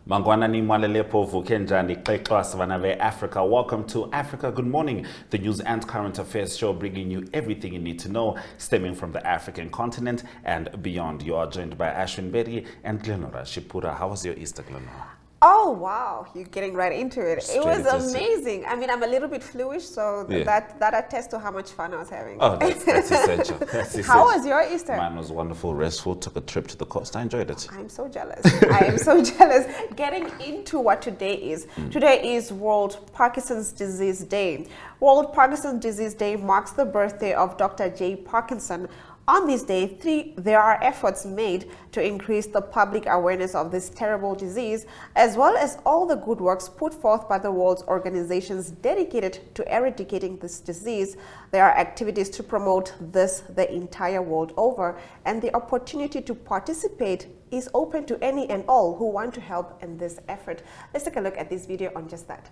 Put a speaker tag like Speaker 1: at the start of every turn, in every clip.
Speaker 1: Mangwana ni mwalelepo vukenjani kleklas vanave Africa. Welcome to Africa Good Morning, the news and current affairs show bringing you everything you need to know stemming from the African continent and beyond. You are joined by Ashwin Berry and Glenora Shipura. How was your Easter, Glenora?
Speaker 2: Oh, wow. You're getting right into it.
Speaker 1: Straight
Speaker 2: it was amazing. I mean, I'm a little bit fluish, so that attests to how much fun I was having.
Speaker 1: Oh, that's essential. That's essential.
Speaker 2: How was your Easter?
Speaker 1: Mine was wonderful, restful, took a trip to the coast. I enjoyed it.
Speaker 2: I'm so jealous. I am so jealous. Getting into what today is. Today is World Parkinson's Disease Day. World Parkinson's Disease Day marks the birthday of Dr. J. Parkinson. On this day, there are efforts made to increase the public awareness of this terrible disease, as well as all the good works put forth by the world's organizations dedicated to eradicating this disease. There are activities to promote this the entire world over, and the opportunity to participate is open to any and all who want to help in this effort. Let's take a look at this video on just that.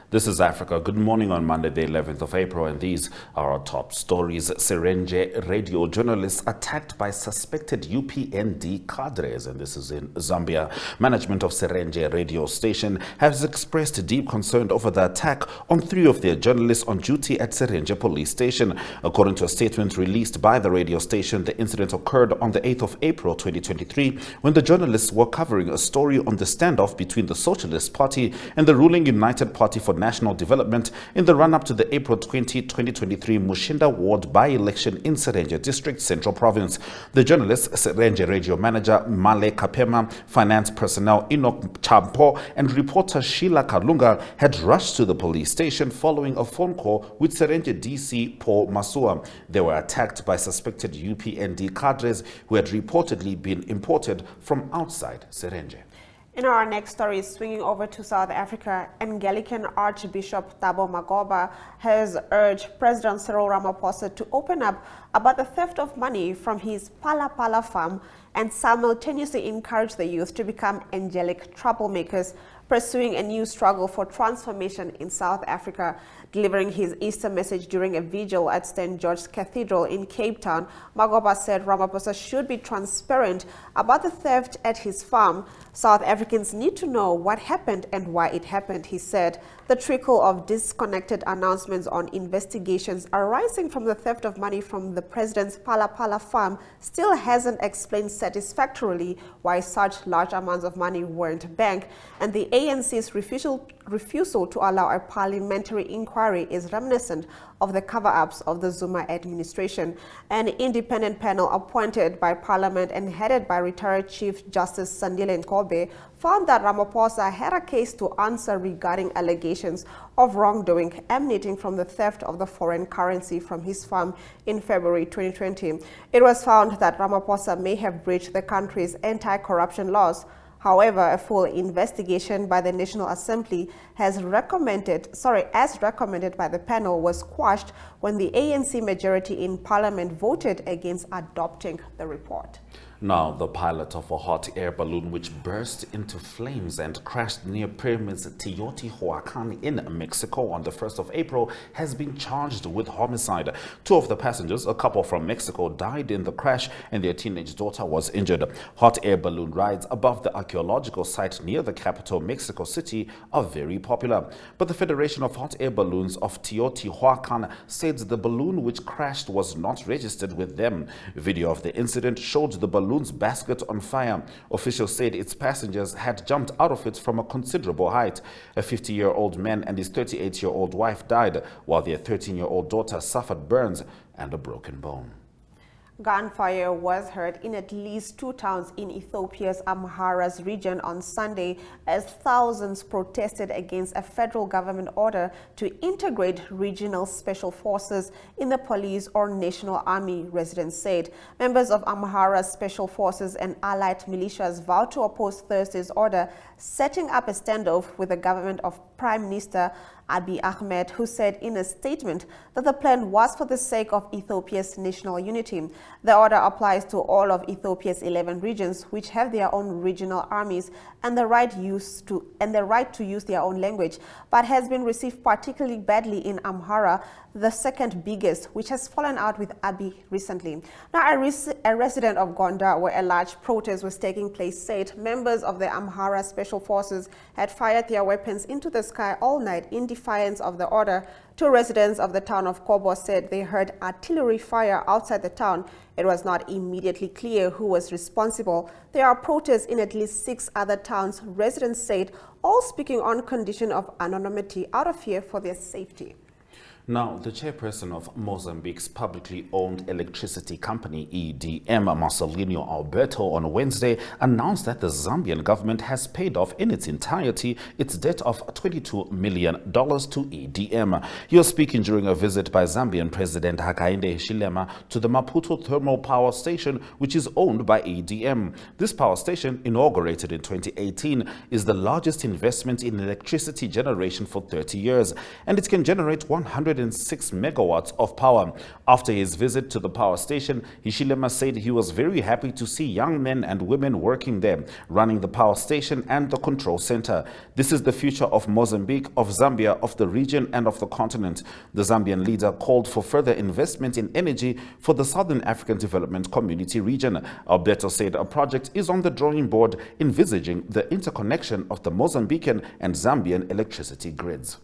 Speaker 1: This is Africa Good Morning on Monday, the 11th of April, and these are our top stories. Serengeti radio journalists attacked by suspected UPND cadres, and this is in Zambia. Management of Serengeti radio station has expressed deep concern over the attack on 3 of their journalists on duty at Serengeti police station. According to a statement released by the radio station, the incident occurred on the 8th of April 2023 when the journalists were covering a story on the standoff between the Socialist Party and the ruling United Party for National Development in the run-up to the April 2023 Mushinda Ward by-election in Serengeti District, Central Province. The journalists, Serengeti radio manager Male Kapema, finance personnel Enoch Champo, and reporter Sheila Kalunga had rushed to the police station following a phone call with Serengeti DC Paul Masua. They were attacked by suspected UPND cadres who had reportedly been imported from outside Serengeti.
Speaker 2: In our next story, swinging over to South Africa, Anglican Archbishop Thabo Makgoba has urged President Cyril Ramaphosa to open up about the theft of money from his Pala Pala farm and simultaneously encourage the youth to become angelic troublemakers, pursuing a new struggle for transformation in South Africa. Delivering his Easter message during a vigil at St. George's Cathedral in Cape Town, Makgoba said Ramaphosa should be transparent about the theft at his farm. South Africans need to know what happened and why it happened, he said. The trickle of disconnected announcements on investigations arising from the theft of money from the president's Pala Pala farm still hasn't explained satisfactorily why such large amounts of money weren't banked, and the ANC's refusal to allow a parliamentary inquiry is reminiscent of the cover-ups of the Zuma administration. An independent panel appointed by Parliament and headed by retired Chief Justice Sandile Nkobe found that Ramaphosa had a case to answer regarding allegations of wrongdoing emanating from the theft of the foreign currency from his farm in February 2020. It was found that Ramaphosa may have breached the country's anti-corruption laws. However, a full investigation by the National Assembly as recommended by the panel was quashed when the ANC majority in Parliament voted against adopting the report.
Speaker 1: Now, the pilot of a hot air balloon which burst into flames and crashed near pyramids Teotihuacan in Mexico on the 1st of April has been charged with homicide. 2 of the passengers, a couple from Mexico, died in the crash and their teenage daughter was injured. Hot air balloon rides above the archaeological site near the capital, Mexico City, are very popular. But the Federation of Hot Air Balloons of Teotihuacan said the balloon which crashed was not registered with them. Video of the incident showed the balloon's basket on fire. Officials said its passengers had jumped out of it from a considerable height. A 50-year-old man and his 38-year-old wife died, while their 13-year-old daughter suffered burns and a broken bone.
Speaker 2: Gunfire was heard in at least 2 towns in Ethiopia's Amhara's region on Sunday as thousands protested against a federal government order to integrate regional special forces in the police or national army, residents said. Members of Amhara's special forces and allied militias vowed to oppose Thursday's order, setting up a standoff with the government of Prime Minister Abiy Ahmed, who said in a statement that the plan was for the sake of Ethiopia's national unity. The order applies to all of Ethiopia's 11 regions, which have their own regional armies and the right to use their own language, but has been received particularly badly in Amhara, the second biggest, which has fallen out with Abiy recently. Now, a resident of Gondar, where a large protest was taking place, said members of the Amhara Special Forces had fired their weapons into the sky all night in defiance of the order. Two residents of the town of Kobo said they heard artillery fire outside the town. It was not immediately clear who was responsible. There are protests in at least 6 other towns, residents said, all speaking on condition of anonymity out of fear for their safety.
Speaker 1: Now, the chairperson of Mozambique's publicly owned electricity company, EDM, Marcelino Alberto, on Wednesday announced that the Zambian government has paid off in its entirety its debt of $22 million to EDM. He was speaking during a visit by Zambian President Hakainde Hichilema to the Maputo thermal power station, which is owned by EDM. This power station, inaugurated in 2018, is the largest investment in electricity generation for 30 years, and it can generate 106 megawatts of power. After his visit to the power station, Hichilema said he was very happy to see young men and women working there, running the power station and the control center. This is the future of Mozambique, of Zambia, of the region and of the continent. The Zambian leader called for further investment in energy for the Southern African Development Community region. Alberto said a project is on the drawing board envisaging the interconnection of the Mozambican and Zambian electricity grids.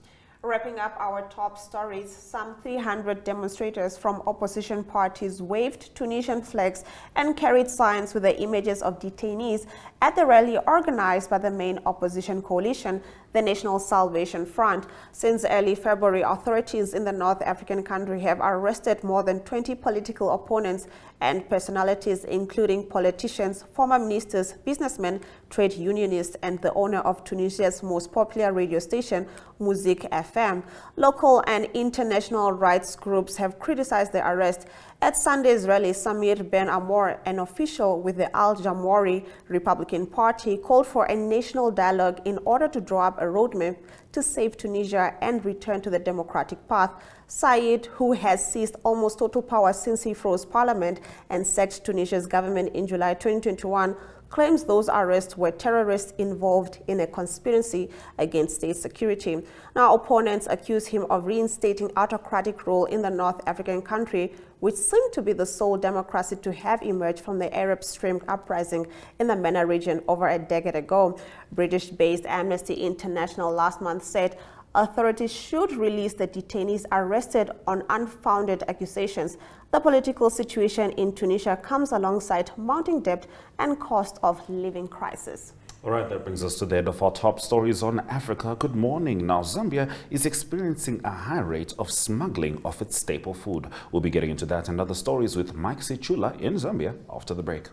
Speaker 2: Wrapping up our top stories, some 300 demonstrators from opposition parties waved Tunisian flags and carried signs with the images of detainees at the rally organized by the main opposition coalition, the National Salvation Front. Since early February, authorities in the North African country have arrested more than 20 political opponents and personalities, including politicians, former ministers, businessmen, trade unionists, and the owner of Tunisia's most popular radio station, Music FM. Local and international rights groups have criticized the arrest. At Sunday's rally, Samir Ben Amour, an official with the Al Jamhouri Republican Party, called for a national dialogue in order to draw up a roadmap to save Tunisia and return to the democratic path. Said, who has seized almost total power since he froze parliament and sacked Tunisia's government in July 2021, claims those arrests were terrorists involved in a conspiracy against state security. Now, opponents accuse him of reinstating autocratic rule in the North African country, which seemed to be the sole democracy to have emerged from the Arab Spring uprising in the MENA region over a decade ago. British-based Amnesty International last month said authorities should release the detainees arrested on unfounded accusations. The political situation in Tunisia comes alongside mounting debt and cost of living crisis.
Speaker 1: All right, that brings us to the end of our top stories on Africa. Good morning. Now, Zambia is experiencing a high rate of smuggling of its staple food. We'll be getting into that and other stories with Mike Sichula in Zambia after the break.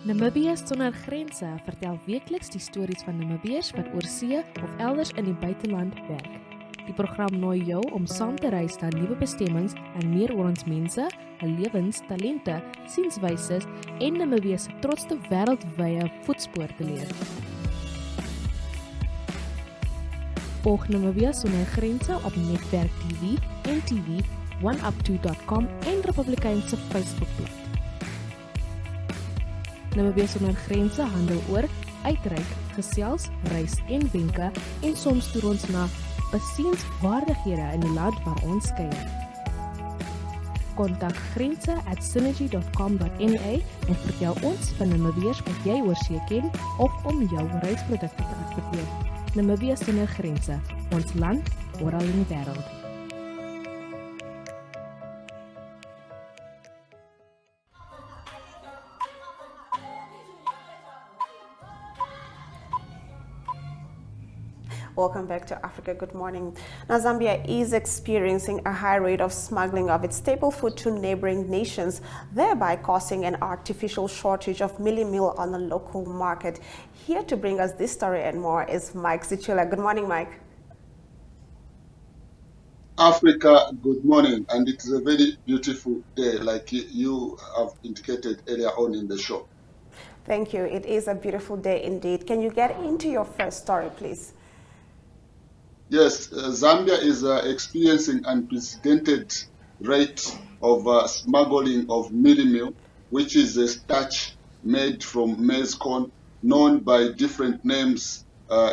Speaker 3: Namibiërs sonder grense vertel weekliks die stories van Namibiërs wat oorsee of elders in die buiteland werk. Die program nooi jou om saam te reis na nuwe bestemmings en meer oor ons mense, hul lewens, talente, sienswyses en Namibië se trotste wêreldwye voetspoor te leer. Volg Namibië sonder grense op Netwerk TV, NTV, oneup2.com en Republikeinse Facebookblad. Namibië sonder grense handel oor, uitreik, gesels, reis en wenke en soms toer ons na besienswaardighede in die land waar ons kuier. Kontak grense@synergy.com.na en vertel ons van Namibiërs wat jy oorsee ken of om jou reisprodukte te adverteer. Namibië sonder grense, ons land oral in die wêreld.
Speaker 2: Welcome back to Africa. Good morning. Now, Zambia is experiencing a high rate of smuggling of its staple food to neighboring nations, thereby causing an artificial shortage of mealie meal on the local market. Here to bring us this story and more is Mike Zichula. Good morning, Mike.
Speaker 4: Africa, good morning, and it is a very beautiful day, like you have indicated earlier on in the show.
Speaker 2: Thank you. It is a beautiful day indeed. Can you get into your first story, please?
Speaker 4: Yes, Zambia is experiencing unprecedented rate of smuggling of mealie meal, which is a starch made from maize corn, known by different names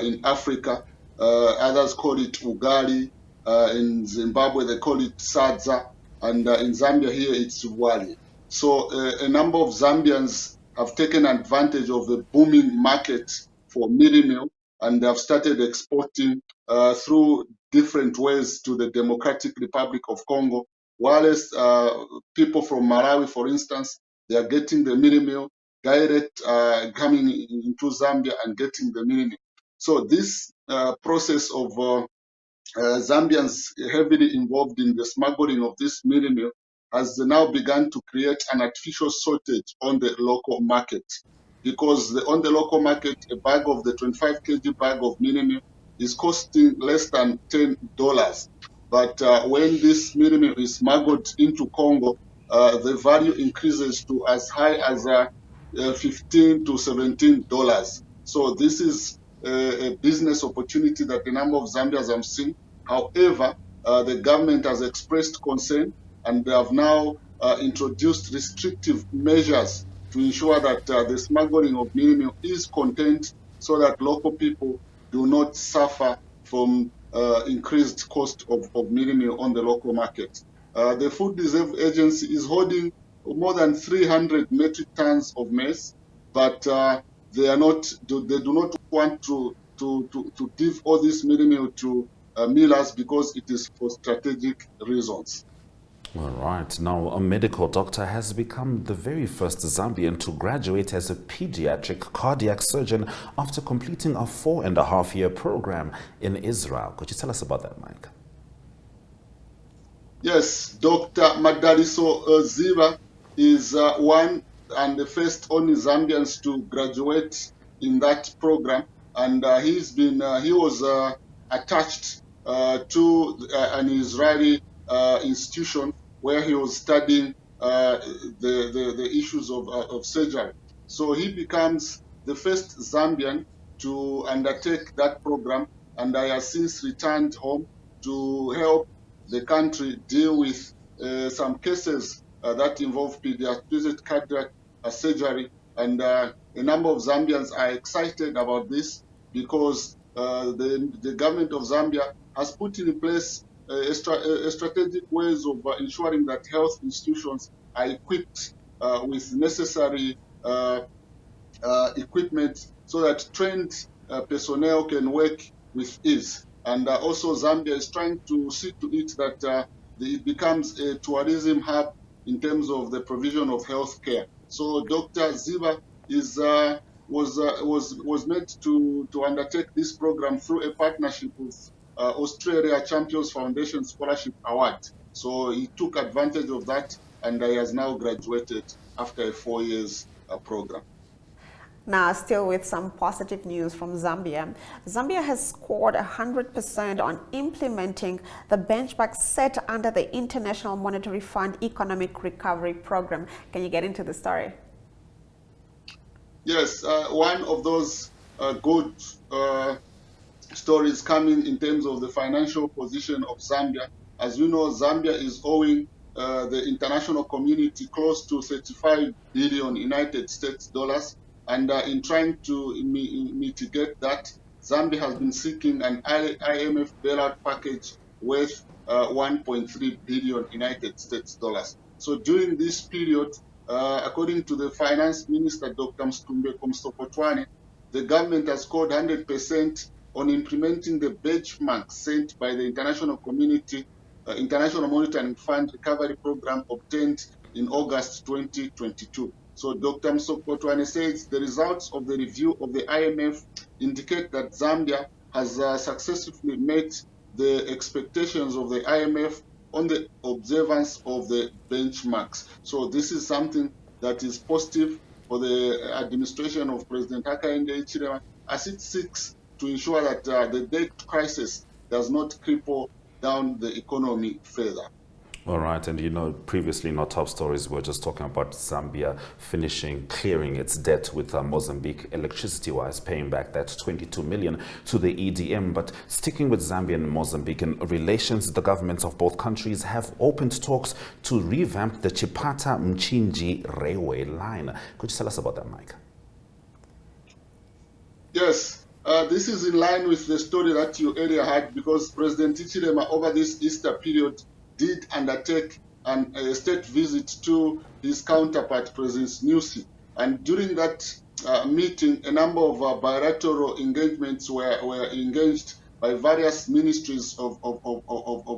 Speaker 4: in Africa. Others call it ugali. In Zimbabwe, they call it sadza. And in Zambia here, it's wali. So a number of Zambians have taken advantage of the booming market for mealie meal, and have started exporting through different ways to the Democratic Republic of Congo. Whilst people from Malawi, for instance, they are getting the mealie meal direct coming into Zambia and getting the mealie meal. So this process of Zambians heavily involved in the smuggling of this mealie meal has now begun to create an artificial shortage on the local market. Because on the local market, a bag of the 25 kg bag of mealie meal is costing less than $10. But when this mealie meal is smuggled into Congo, the value increases to as high as $15 to $17. So this is a business opportunity that a number of Zambians have seen. However, the government has expressed concern, and they have now introduced restrictive measures to ensure that the smuggling of mealie meal is contained, so that local people do not suffer from increased cost of mealie meal on the local market. The Food Reserve Agency is holding more than 300 metric tons of maize, but they do not want to give all this mealie meal to millers because it is for strategic reasons.
Speaker 1: All right. Now, a medical doctor has become the very first Zambian to graduate as a pediatric cardiac surgeon after completing a 4.5-year program in Israel. Could you tell us about that, Mike?
Speaker 4: Yes, Dr. Madaliso Ziva is one and the first only Zambians to graduate in that program, and he was attached to an Israeli institution where he was studying the issues of surgery. So he becomes the first Zambian to undertake that program, and I have since returned home to help the country deal with some cases that involve pediatric cardiac surgery. And a number of Zambians are excited about this because the government of Zambia has put in place a strategic ways of ensuring that health institutions are equipped with necessary equipment so that trained personnel can work with ease. And also Zambia is trying to see to it that it becomes a tourism hub in terms of the provision of health care. So Dr. Ziva was made to undertake this program through a partnership with Australia Champions Foundation Scholarship Award. So he took advantage of that, and he has now graduated after a 4 years program.
Speaker 2: Now, still with some positive news from Zambia. Zambia has scored 100% on implementing the benchmark set under the International Monetary Fund Economic Recovery Program. Can you get into the story?
Speaker 4: Yes, one of those good stories coming in terms of the financial position of Zambia. As you know, Zambia is owing the international community close to 35 billion United States dollars. And in trying to mitigate that, Zambia has been seeking an IMF bailout package worth 1.3 billion United States dollars. So during this period, according to the finance minister, Dr. Mstumbe Komstopotwane, the government has scored 100% on implementing the benchmark set by the international community, International Monetary Fund Recovery Program obtained in August 2022. So Dr. Msopotwane says the results of the review of the IMF indicate that Zambia has successfully met the expectations of the IMF on the observance of the benchmarks. So this is something that is positive for the administration of President Hakainde Hichilema as it seeks to ensure that the debt crisis does not cripple down the economy further.
Speaker 1: All right, and you know, previously in our top stories, we were just talking about Zambia clearing its debt with Mozambique electricity-wise, paying back that 22 million to the EDM. But sticking with Zambia and Mozambican relations, the governments of both countries have opened talks to revamp the Chipata-Mchinji railway line. Could you tell us about that, Mike?
Speaker 4: Yes, this is in line with the story that you earlier had, because President Hichilema over this Easter period did undertake a state visit to his counterpart, President Nyusi. And during that meeting, a number of bilateral engagements were engaged by various ministries of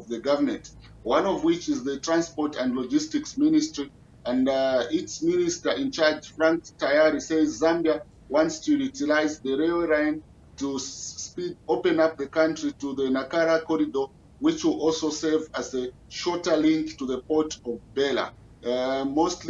Speaker 4: the government, one of which is the Transport and Logistics Ministry. And its minister in charge, Frank Tayari, says Zambia wants to utilize the railway line to open up the country to the Nakara corridor, which will also serve as a shorter link to the port of Bela. Most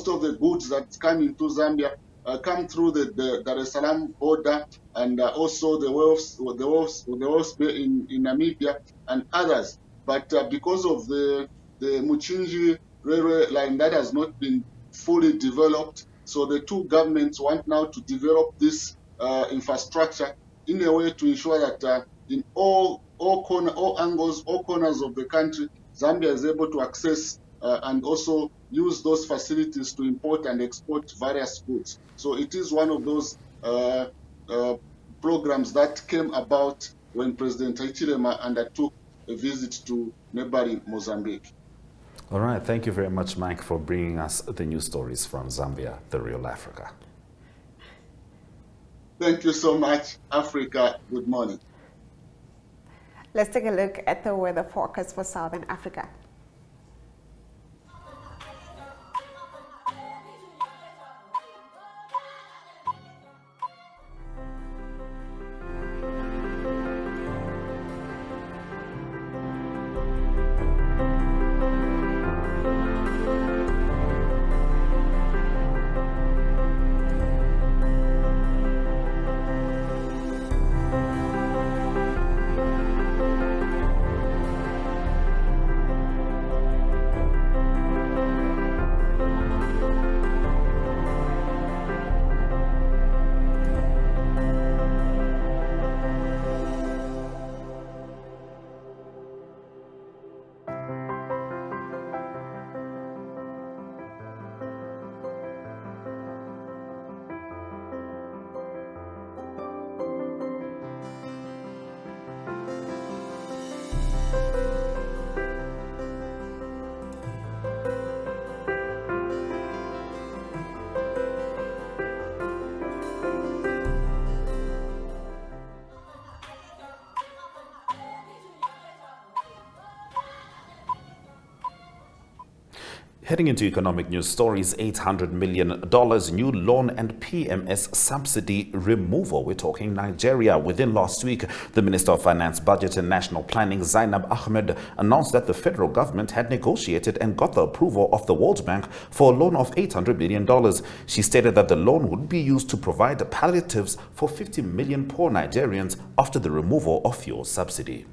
Speaker 4: of the goods that come into Zambia come through the Dar es Salaam border, and also the Wharves Bay in Namibia and others. But because of the Muchinji railway line that has not been fully developed, so the two governments want now to develop this infrastructure in a way to ensure that in all angles, all corners of the country, Zambia is able to access and also use those facilities to import and export various goods. So it is one of those programs that came about when President Hichilema undertook a visit to neighboring Mozambique.
Speaker 1: All right, thank you very much, Mike, for bringing us the news stories from Zambia, the real Africa.
Speaker 4: Thank you so much, Africa. Good morning.
Speaker 2: Let's take a look at the weather forecast for Southern Africa.
Speaker 1: Heading into economic news stories, $800 million new loan and PMS subsidy removal. We're talking Nigeria. Within last week, the Minister of Finance, Budget and National Planning, Zainab Ahmed, announced that the federal government had negotiated and got the approval of the World Bank for a loan of $800 million. She stated that the loan would be used to provide palliatives for 50 million poor Nigerians after the removal of fuel subsidy.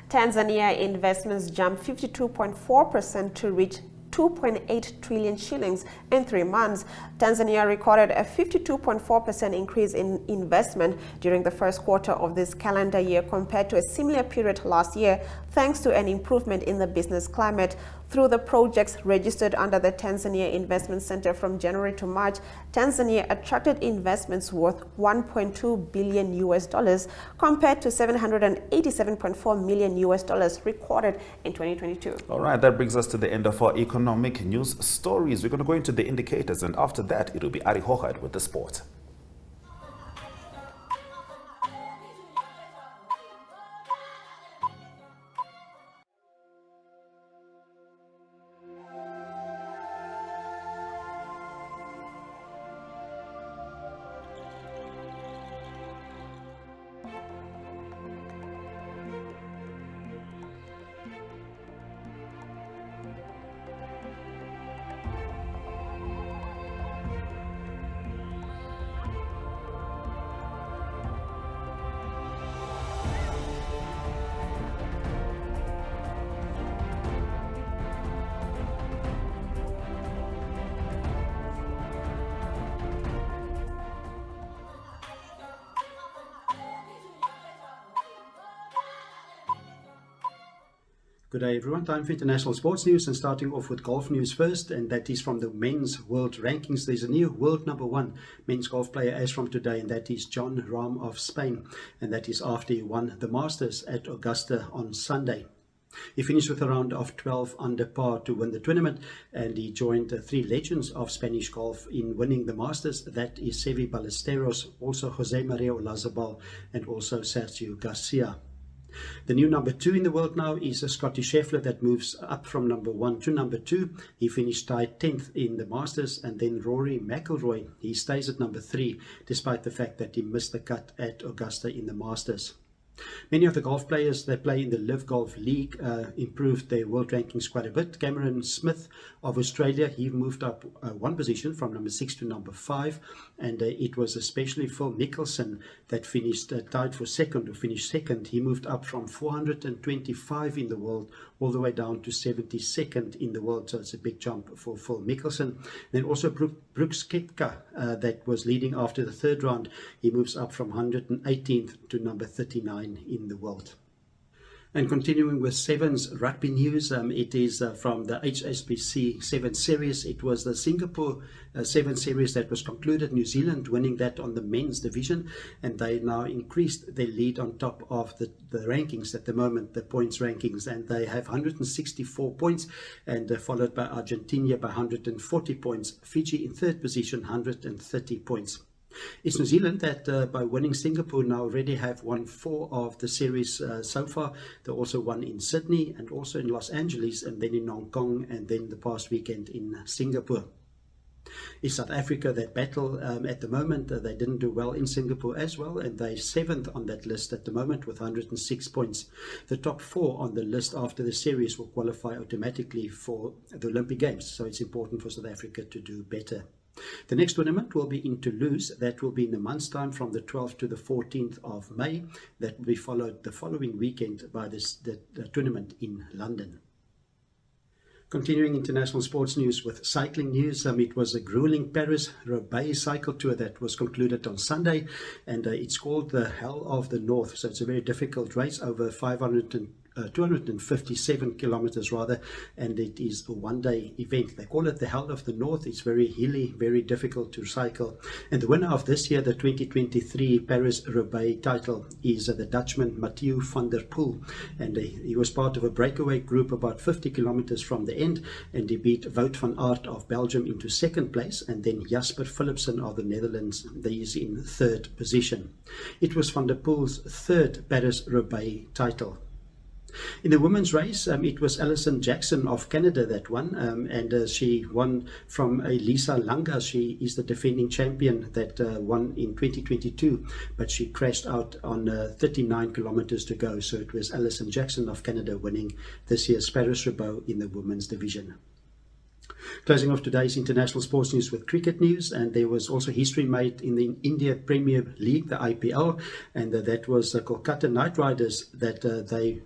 Speaker 2: Tanzania investments jumped 52.4% to reach 2.8 trillion shillings in 3 months. Tanzania recorded a 52.4% increase in investment during the first quarter of this calendar year compared to a similar period last year, thanks to an improvement in the business climate. Through the projects registered under the Tanzania Investment Center from January to March, Tanzania attracted investments worth $1.2 billion compared to $787.4 million recorded in 2022.
Speaker 1: All right, that brings us to the end of our economic news stories. We're going to go into the indicators, and after that, it will be Ari Hochad with the sport.
Speaker 5: Good day, everyone. Time for international sports news, and starting off with golf news first, and that is from the men's world rankings. There's a new world number one men's golf player as from today, and that is Jon Rahm of Spain, and that is after he won the Masters at Augusta on Sunday. He finished with a round of 12 under par to win the tournament, and he joined three legends of Spanish golf in winning the Masters. That is Seve Ballesteros, also Jose Maria Olazabal, and also Sergio Garcia. The new number two in the world now is a Scotty Scheffler that moves up from number one to number two. He finished tied 10th in the Masters, and then Rory McIlroy, he stays at number 3 despite the fact that he missed the cut at Augusta in the Masters. Many of the golf players that play in the Live Golf League improved their world rankings quite a bit. Cameron Smith of Australia, he moved up one position from number 6 to number 5, and it was especially Phil Mickelson that finished tied for second, or finished second. He moved up from 425 in the world all the way down to 72nd in the world, so it's a big jump for Phil Mickelson. Then also Brooks Koepka that was leading after the third round. He moves up from 118th to number 39 in the world. And continuing with Sevens rugby news, it is from the HSBC 7 Series. It was the Singapore 7 Series that was concluded, New Zealand winning that on the men's division, and they now increased their lead on top of the rankings at the moment, the points rankings, and they have 164 points, and followed by Argentina by 140 points, Fiji in third position, 130 points. It's New Zealand that by winning Singapore now already have won 4 of the series so far. They also won in Sydney and also in Los Angeles, and then in Hong Kong, and then the past weekend in Singapore. It's South Africa that battle at the moment. They didn't do well in Singapore as well, and they're 7th on that list at the moment with 106 points. The top 4 on the list after the series will qualify automatically for the Olympic Games, so it's important for South Africa to do better. The next tournament will be in Toulouse. That will be in a month's time from the 12th to the 14th of May. That will be followed the following weekend by the tournament in London. Continuing international sports news with cycling news, it was a grueling Paris-Roubaix cycle tour that was concluded on Sunday, and it's called the Hell of the North. So it's a very difficult race over 257 kilometers rather, and it is a one-day event. They call it the Hell of the North. It's very hilly, very difficult to cycle, and the winner of this year, the 2023 Paris-Roubaix title, is the Dutchman Mathieu van der Poel, and he was part of a breakaway group about 50 kilometers from the end, and he beat Wout van Aert of Belgium into second place, and then Jasper Philipsen of the Netherlands, he is in third position. It was van der Poel's third Paris-Roubaix title. In the women's race, it was Alison Jackson of Canada that won, and she won from Lisa Langa. She is the defending champion that won in 2022, but she crashed out on 39 kilometers to go. So it was Alison Jackson of Canada winning this year's Paris-Roubaix in the women's division. Closing off today's international sports news with cricket news, and there was also history made in the India Premier League, the IPL, and that was the Kolkata Knight Riders that they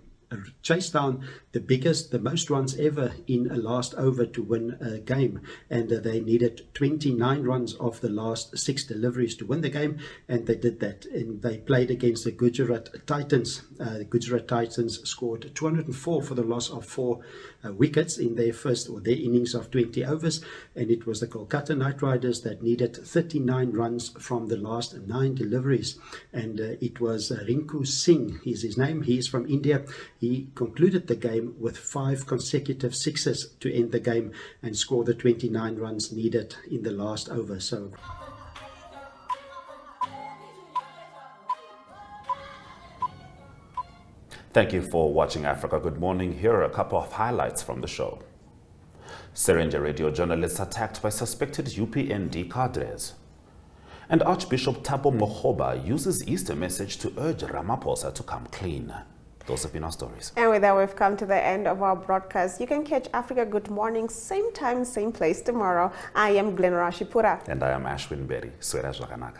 Speaker 5: chased down the most runs ever in a last over to win a game, and they needed 29 runs of the last 6 deliveries to win the game, and they did that, and they played against the Gujarat Titans. The Gujarat Titans scored 204 for the loss of 4 wickets in their innings of 20 overs, and it was the Kolkata Knight Riders that needed 39 runs from the last 9 deliveries, and it was Rinku Singh is his name. He is from India. He concluded the game with 5 consecutive sixes to end the game and score the 29 runs needed in the last over. So
Speaker 1: thank you for watching Africa Good Morning. Here are a couple of highlights from the show. Serenge radio journalists attacked by suspected UPND cadres. And Archbishop Thabo Makgoba uses Easter message to urge Ramaphosa to come clean. Those have been our stories. And with that, we've come to the end of our broadcast. You can catch Africa Good Morning, same time, same place tomorrow. I am Glenn Rashipura. And I am Ashwin Berry. Swera Zwakanaka.